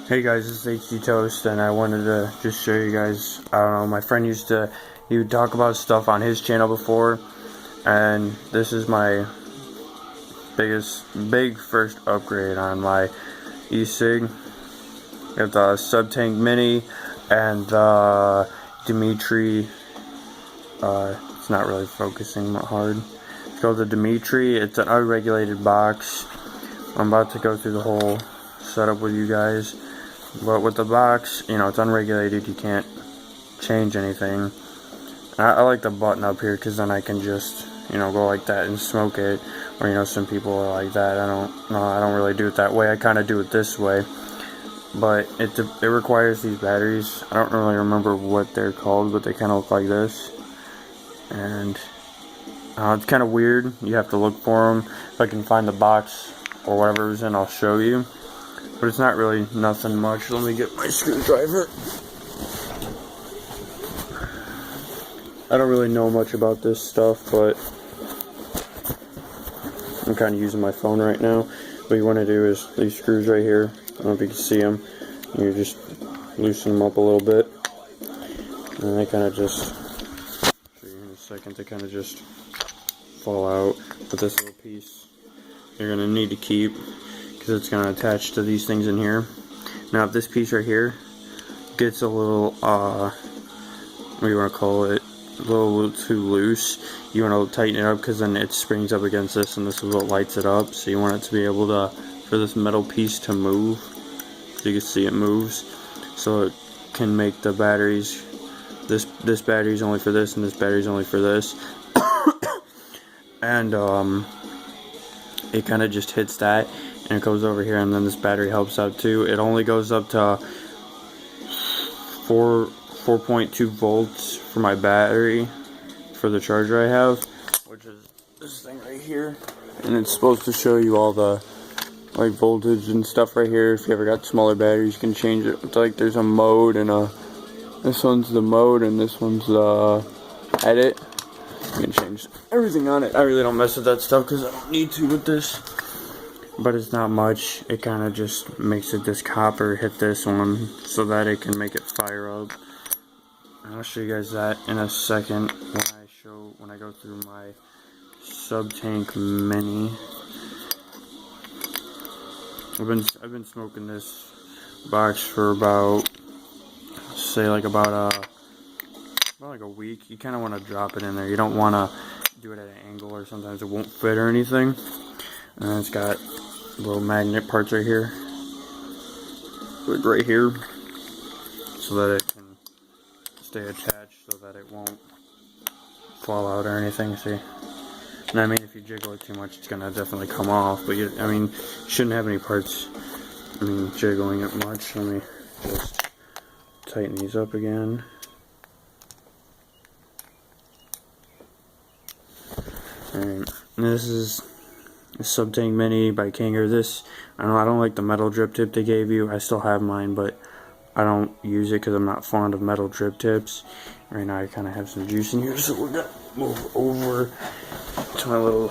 Hey guys, this is HD Toast, and I wanted to just show you guys, I don't know, my friend he would talk about stuff on his channel before, and this is my big first upgrade on my e-cig. We have the subtank mini and the Dimitri, it's not really focusing hard. It's called the Dimitri. It's an unregulated box. I'm about to go through the whole setup with you guys. But with the box, you know, it's unregulated, you can't change anything. I like the button up here because then I can just, you know, go like that and smoke it. Or, you know, some people are like that. I don't really do it that way. I kind of do it this way. But it requires these batteries. I don't really remember what they're called, but they kind of look like this. And it's kind of weird. You have to look for them. If I can find the box or whatever it's in, I'll show you. But it's not really nothing much. Let me get my screwdriver. I don't really know much about this stuff, but I'm kind of using my phone right now. What you want to do is these screws right here. I don't know if you can see them. You just loosen them up a little bit. And they kind of just, I'll show you in a second, they kind of just fall out. But this little piece you're going to need to keep, it's going to attach to these things in here. Now if this piece right here gets a little what do you want to call it, a little too loose, you want to tighten it up because then it springs up against this and this is what lights it up. So you want it to be able to, for this metal piece to move, so you can see it moves, so it can make the batteries, this battery is only for this and this battery is only for this. And it kind of just hits that and it goes over here, and then this battery helps out too. It only goes up to 4.2 volts for my battery for the charger I have, which is this thing right here, and it's supposed to show you all the like voltage and stuff right here. If you ever got smaller batteries, you can change it. It's like there's a mode and this one's the mode and this one's the edit. You can change everything on it. I really don't mess with that stuff because I don't need to with this. But it's not much. It kind of just makes it this copper hit this one so that it can make it fire up. And I'll show you guys that in a second when I go through my subtank mini. I've been smoking this box for about, say like about like a week. You kind of want to drop it in there. You don't want to do it at an angle or sometimes it won't fit or anything. And it's got little magnet parts right here, like right here, so that it can stay attached, so that it won't fall out or anything. See, and I mean, if you jiggle it too much, it's gonna definitely come off. But you shouldn't have any parts. Jiggling it much. Let me just tighten these up again. Alright, this is a subtank mini by Kanger. This, I don't like the metal drip tip they gave you. I still have mine, but I don't use it because I'm not fond of metal drip tips. Right now I kind of have some juice in here, so we're gonna move over to my little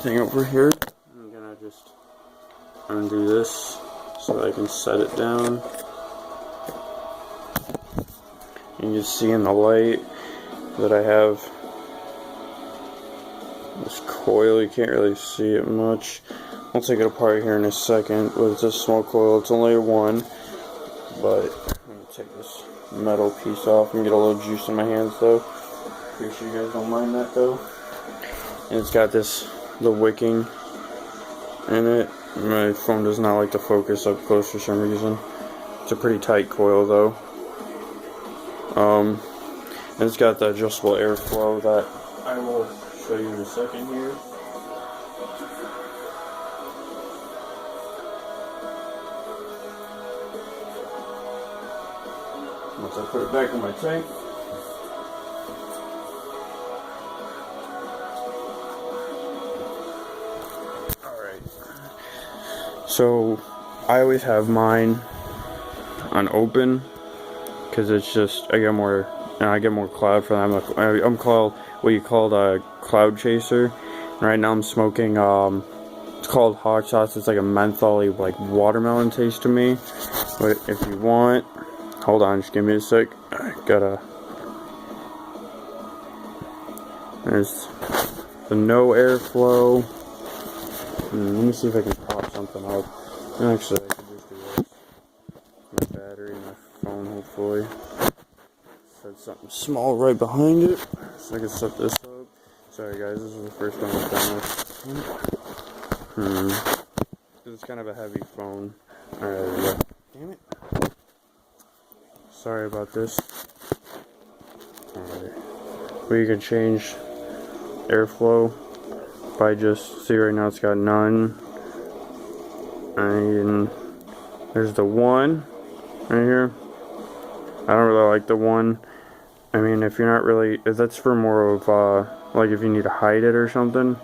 thing over here. I'm gonna just undo this so that I can set it down. You can see in the light that I have this coil. You can't really see it much. I'll take it apart here in a second, but it's a small coil. It's only one, but I'm gonna take this metal piece off and get a little juice in my hands though. Pretty sure you guys don't mind that though. And it's got the wicking in it. My phone does not like to focus up close for some reason. It's a pretty tight coil though. And it's got the adjustable airflow that I will show you in a second here. Once I put it back in my tank. Alright. So I always have mine on open because it's just I get more cloud for them. I'm called what you call a cloud chaser. Right now I'm smoking it's called hot sauce. It's like a mentholy, like watermelon taste to me. But if you want, hold on, just give me a sec. There's the no airflow. Let me see if I can pop something up. Actually, I could just do this. My battery, my phone, hopefully. Set something small right behind it, so I can set this up. Sorry guys, this is the first time I've done this. It's kind of a heavy phone. Alright, damn it. Sorry about this. Alright. But you can change airflow by just, see right now it's got none. And there's the 1 right here. I don't really like the 1. I mean, if you're not really, if that's for more of, like if you need to hide it or something.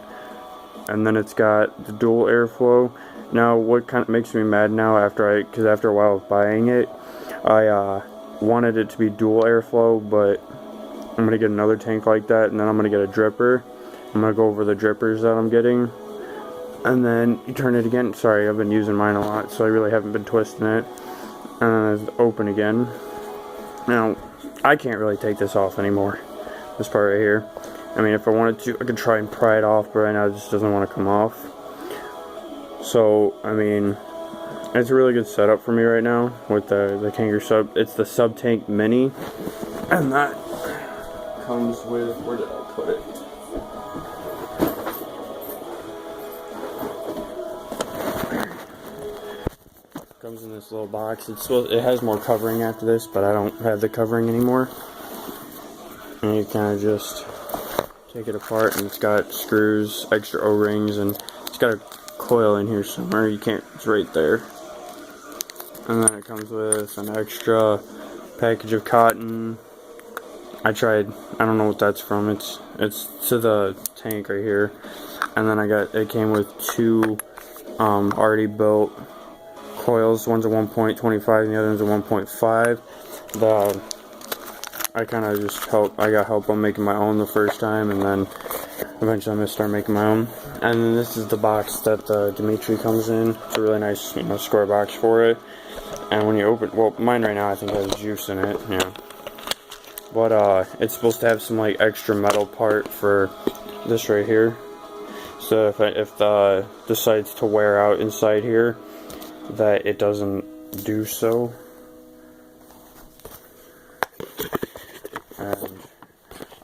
And then it's got the dual airflow. Now, what kind of makes me mad now because after a while of buying it, I wanted it to be dual airflow, but I'm going to get another tank like that, and then I'm going to get a dripper. I'm going to go over the drippers that I'm getting. And then you turn it again. Sorry, I've been using mine a lot, so I really haven't been twisting it. And then it's open again. Now, I can't really take this off anymore. This part right here. I mean, if I wanted to, I could try and pry it off, but right now it just doesn't want to come off. So, I mean, it's a really good setup for me right now with the Kangaroo sub. It's the subtank mini, and that comes with, where did I put it? Comes in this little box. It has more covering after this, but I don't have the covering anymore. And you kind of just take it apart, and it's got screws, extra O-rings, and it's got a coil in here somewhere. You can't, it's right there. And then it comes with an extra package of cotton. I don't know what that's from. It's to the tank right here. And then it came with 2 already built coils. One's a 1.25 and the other one's a 1.5. I got help on making my own the first time, and then eventually I'm going to start making my own. And then this is the box that the Dimitri comes in. It's a really nice, square box for it. And when you open, well, mine right now I think has juice in it, yeah. But it's supposed to have some like extra metal part for this right here. So if the decides to wear out inside here, that it doesn't do so. And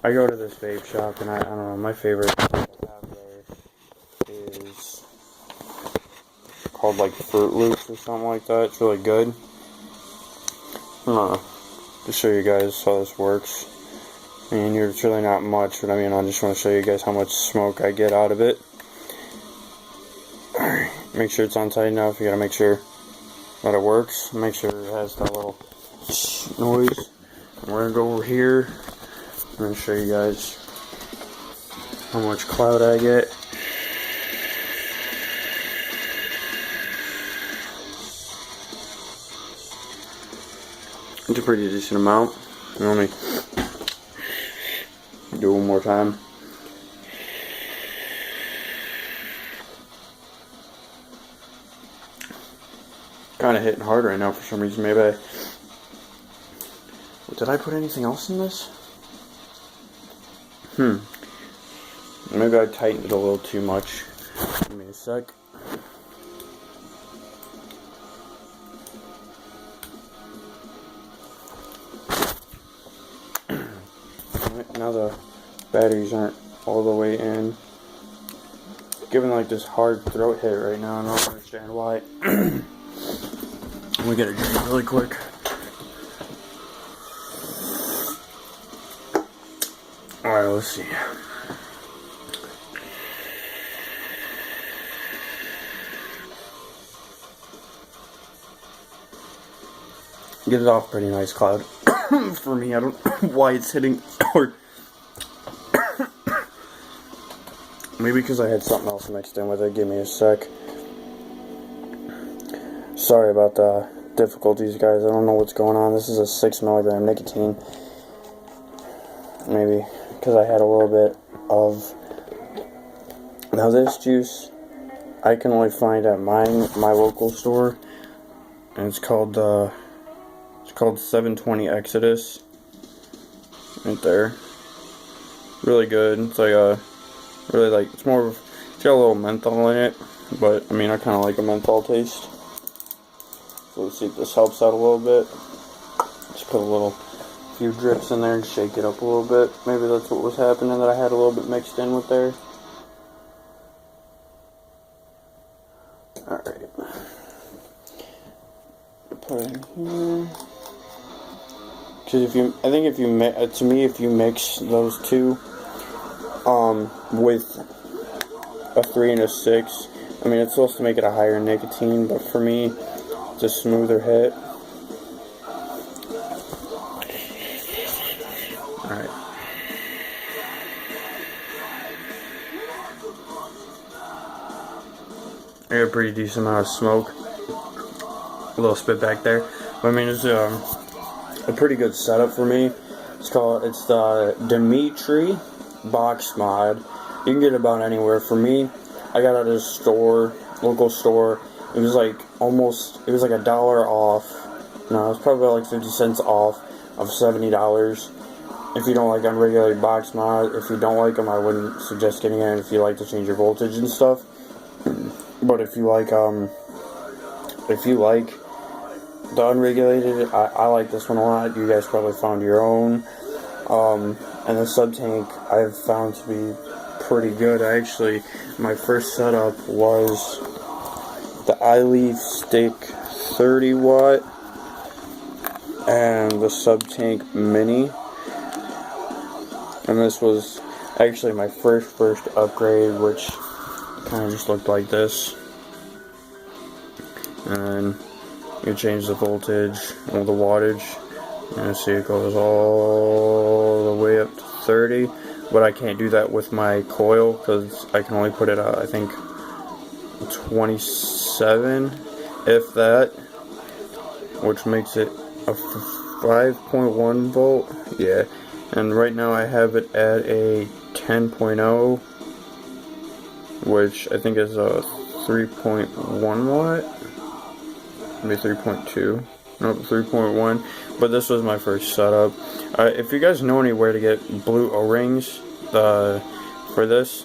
I go to this vape shop, and I don't know, my favorite thing they have there is called like Fruit Loops or something like that. It's really good. I don't know, to show you guys how this works. I mean, it's really not much, but I mean, I just want to show you guys how much smoke I get out of it. Alright, make sure it's on tight enough. You gotta make sure that it works. Make sure it has that little noise. We're gonna go over here. I'm gonna show you guys how much cloud I get. It's a pretty decent amount. Let me do it one more time. Kind of hitting hard right now for some reason. Maybe did I put anything else in this? Maybe I tightened it a little too much. Give me a sec. Now the batteries aren't all the way in. Giving like this hard throat hit right now, and I don't understand why. Let me get a drink really quick. Alright, let's see. Get it off pretty nice, cloud. For me, I don't know why it's hitting hard. Maybe because I had something else mixed in with it. Give me a sec. Sorry about the difficulties, guys. I don't know what's going on. This is a 6 milligram nicotine. Maybe because I had a little bit of... Now this juice, I can only find at my local store, and it's called 720 Exodus. Right there, really good. It's like it's more of, it's got a little menthol in it, but I mean I kind of like a menthol taste. So let's see if this helps out a little bit. Just put a few drips in there and shake it up a little bit. Maybe that's what was happening, that I had a little bit mixed in with there. Alright. Put it in here. Because if you mix those two, with a 3 and a 6, I mean, it's supposed to make it a higher nicotine, but for me, it's a smoother hit. Alright. I got a pretty decent amount of smoke. A little spit back there. But I mean, it's a pretty good setup for me. It's the Dimitri box mod. You can get it about anywhere. For me, I got it at a local store. It was like $1 off. No, it was probably like 50 cents off of $70. If you don't like unregulated box mod, if you don't like them, I wouldn't suggest getting it if you like to change your voltage and stuff. But if you like the unregulated, I like this one a lot. You guys probably found your own. And the subtank I've found to be pretty good. My first setup was the ileafe stick 30 watt and the subtank mini. And this was actually my first upgrade, which kind of just looked like this. And you change the voltage or the wattage. And see, it goes all the way up to 30. But I can't do that with my coil because I can only put it at, I think, 27, if that, which makes it a 5.1 volt. Yeah, and right now I have it at a 10.0, which I think is a 3.1 watt, maybe 3.2. Nope, 3.1. But this was my first setup. If you guys know anywhere to get blue O-rings for this,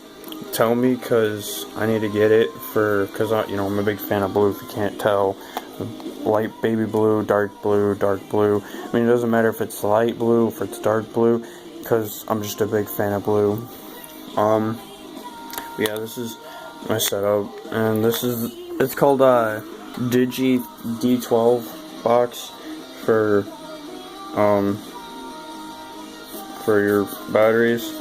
tell me, because I need to get it because I'm a big fan of blue. If you can't tell, light baby blue, dark blue, dark blue. I mean, it doesn't matter if it's light blue, if it's dark blue, because I'm just a big fan of blue. Yeah, this is my setup, and it's called Digi D12 box for your batteries.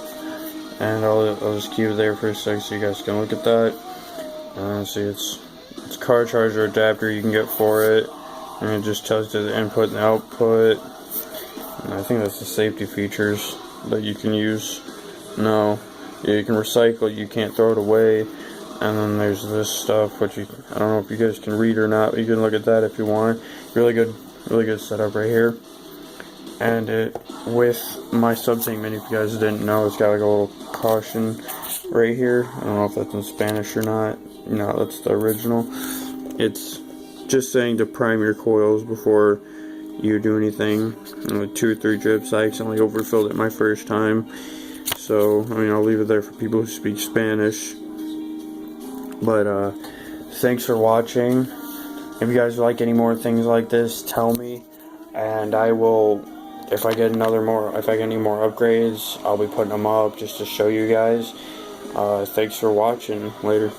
And I'll just keep it there for a sec so you guys can look at that. See, it's car charger adapter you can get for it, and it just tells you the input and the output. And I think that's the safety features that you can use. No, yeah, you can recycle it, you can't throw it away. And then there's this stuff, which I don't know if you guys can read or not, but you can look at that if you want. Really good setup right here. And with my subtank mini, if you guys didn't know, it's got like a little caution right here. I don't know if that's in Spanish or not. No, that's the original. It's just saying to prime your coils before you do anything. With 2 or 3 drips, I accidentally overfilled it my first time. So, I mean, I'll leave it there for people who speak Spanish. But, thanks for watching. If you guys like any more things like this, tell me. And I will, if I get any more upgrades, I'll be putting them up just to show you guys. Thanks for watching. Later.